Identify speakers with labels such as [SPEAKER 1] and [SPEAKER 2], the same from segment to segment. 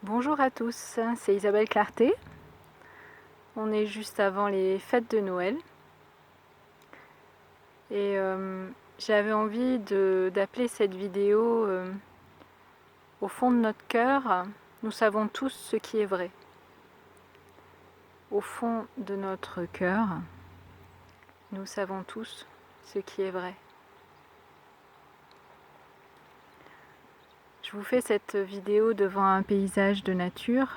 [SPEAKER 1] Bonjour à tous, c'est Isabelle Clarté. On est juste avant les fêtes de Noël et j'avais envie d'appeler cette vidéo Au fond de notre cœur, nous savons tous ce qui est vrai. Au fond de notre cœur, nous savons tous ce qui est vrai. Je vous fais cette vidéo devant un paysage de nature.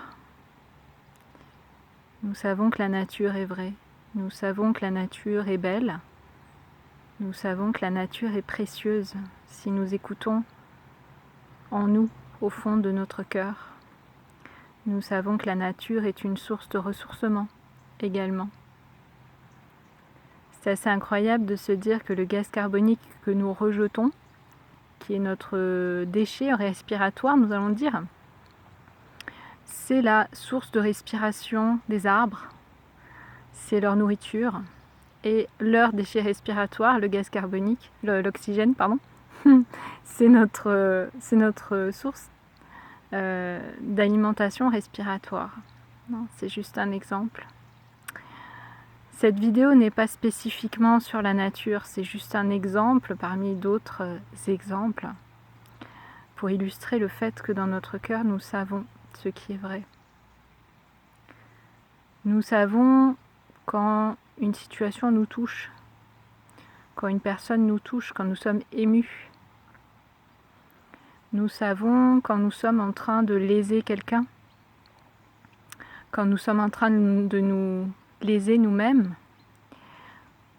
[SPEAKER 1] Nous savons que la nature est vraie. Nous savons que la nature est belle. Nous savons que la nature est précieuse si nous écoutons en nous, au fond de notre cœur. Nous savons que la nature est une source de ressourcement également. C'est assez incroyable de se dire que le gaz carbonique que nous rejetons, qui est notre déchet respiratoire, nous allons dire, c'est la source de respiration des arbres, c'est leur nourriture, et leur déchet respiratoire, le gaz carbonique, l'oxygène, pardon, c'est notre source d'alimentation respiratoire. C'est juste un exemple. Cette vidéo n'est pas spécifiquement sur la nature, c'est juste un exemple parmi d'autres exemples pour illustrer le fait que dans notre cœur, nous savons ce qui est vrai. Nous savons quand une situation nous touche, quand une personne nous touche, quand nous sommes émus. Nous savons quand nous sommes en train de léser quelqu'un, quand nous sommes en train de nous léser nous-mêmes,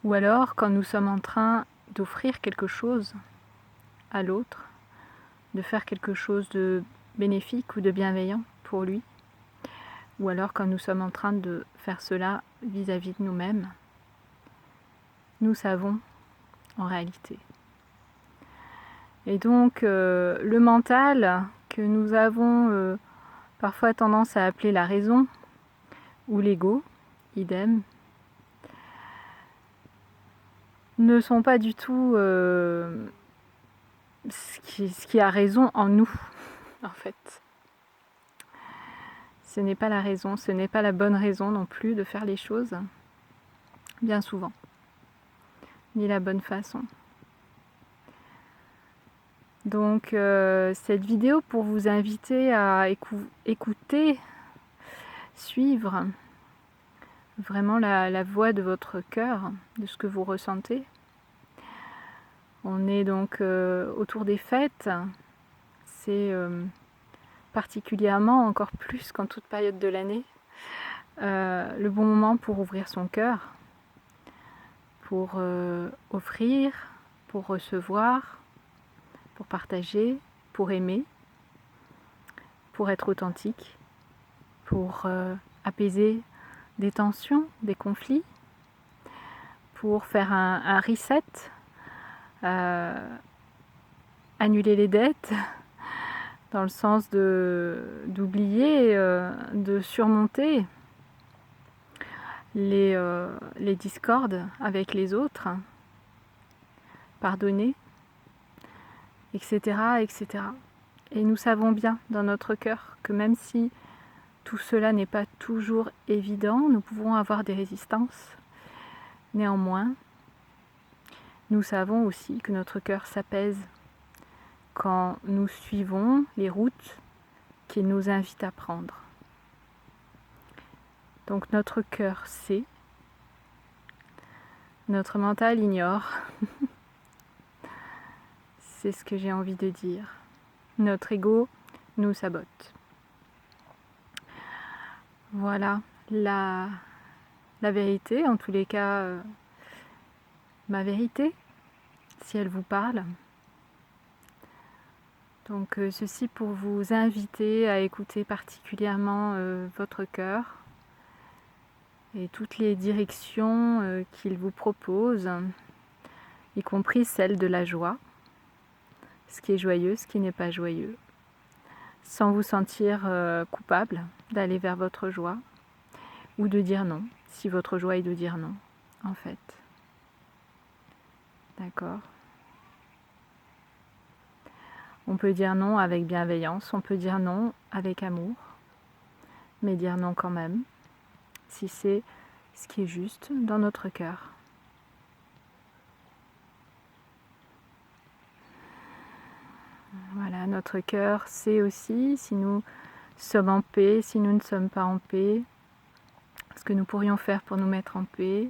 [SPEAKER 1] ou alors quand nous sommes en train d'offrir quelque chose à l'autre, de faire quelque chose de bénéfique ou de bienveillant pour lui, ou alors quand nous sommes en train de faire cela vis-à-vis de nous-mêmes. Nous savons en réalité. Et donc le mental que nous avons parfois tendance à appeler la raison ou l'ego, idem, ne sont pas du tout ce qui a raison en nous, en fait. Ce n'est pas la raison, ce n'est pas la bonne raison non plus de faire les choses, bien souvent, ni la bonne façon. Donc cette vidéo pour vous inviter à écouter, suivre vraiment la voix de votre cœur, de ce que vous ressentez. On est donc autour des fêtes, c'est particulièrement, encore plus qu'en toute période de l'année, le bon moment pour ouvrir son cœur, pour offrir, pour recevoir, pour partager, pour aimer, pour être authentique, pour apaiser des tensions, des conflits, pour faire un reset, annuler les dettes, dans le sens d'oublier, de surmonter les discordes avec les autres, pardonner, etc., etc. Et nous savons bien dans notre cœur que même si tout cela n'est pas toujours évident, nous pouvons avoir des résistances. Néanmoins, nous savons aussi que notre cœur s'apaise quand nous suivons les routes qu'il nous invite à prendre. Donc notre cœur sait, notre mental ignore. C'est ce que j'ai envie de dire. Notre ego nous sabote. Voilà la vérité, en tous les cas, ma vérité, si elle vous parle. Donc ceci pour vous inviter à écouter particulièrement votre cœur et toutes les directions qu'il vous propose, y compris celle de la joie, ce qui est joyeux, ce qui n'est pas joyeux, sans vous sentir coupable d'aller vers votre joie ou de dire non, si votre joie est de dire non, en fait. D'accord ? On peut dire non avec bienveillance, on peut dire non avec amour, mais dire non quand même, si c'est ce qui est juste dans notre cœur. Voilà, notre cœur sait aussi si nous sommes en paix, si nous ne sommes pas en paix, ce que nous pourrions faire pour nous mettre en paix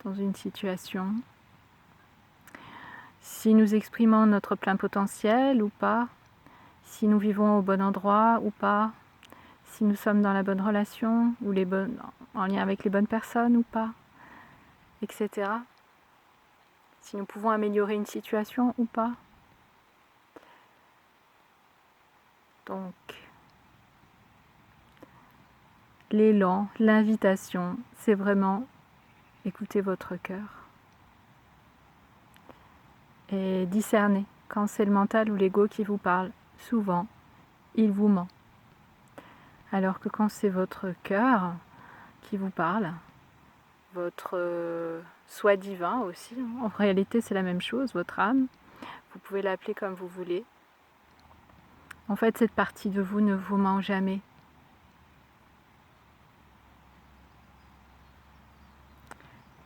[SPEAKER 1] dans une situation, si nous exprimons notre plein potentiel ou pas, si nous vivons au bon endroit ou pas, si nous sommes dans la bonne relation ou en lien avec les bonnes personnes ou pas, etc. Si nous pouvons améliorer une situation ou pas. Donc, l'élan, l'invitation, c'est vraiment écouter votre cœur et discerner quand c'est le mental ou l'ego qui vous parle. Souvent, il vous ment. Alors que quand c'est votre cœur qui vous parle, votre soi divin aussi, en réalité c'est la même chose, votre âme, vous pouvez l'appeler comme vous voulez. En fait, cette partie de vous ne vous ment jamais.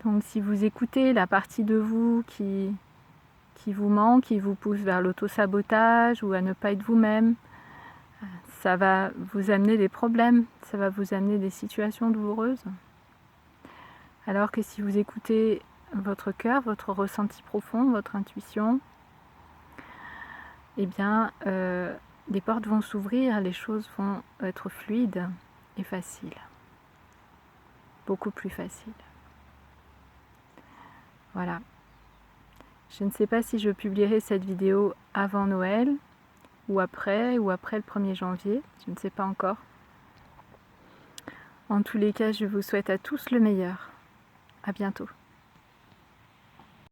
[SPEAKER 1] Donc si vous écoutez la partie de vous qui vous ment, qui vous pousse vers l'auto-sabotage ou à ne pas être vous-même, ça va vous amener des problèmes, ça va vous amener des situations douloureuses. Alors que si vous écoutez votre cœur, votre ressenti profond, votre intuition, eh bien, des portes vont s'ouvrir, les choses vont être fluides et faciles. Beaucoup plus faciles. Voilà. Je ne sais pas si je publierai cette vidéo avant Noël ou après le 1er janvier. Je ne sais pas encore. En tous les cas, je vous souhaite à tous le meilleur. À bientôt.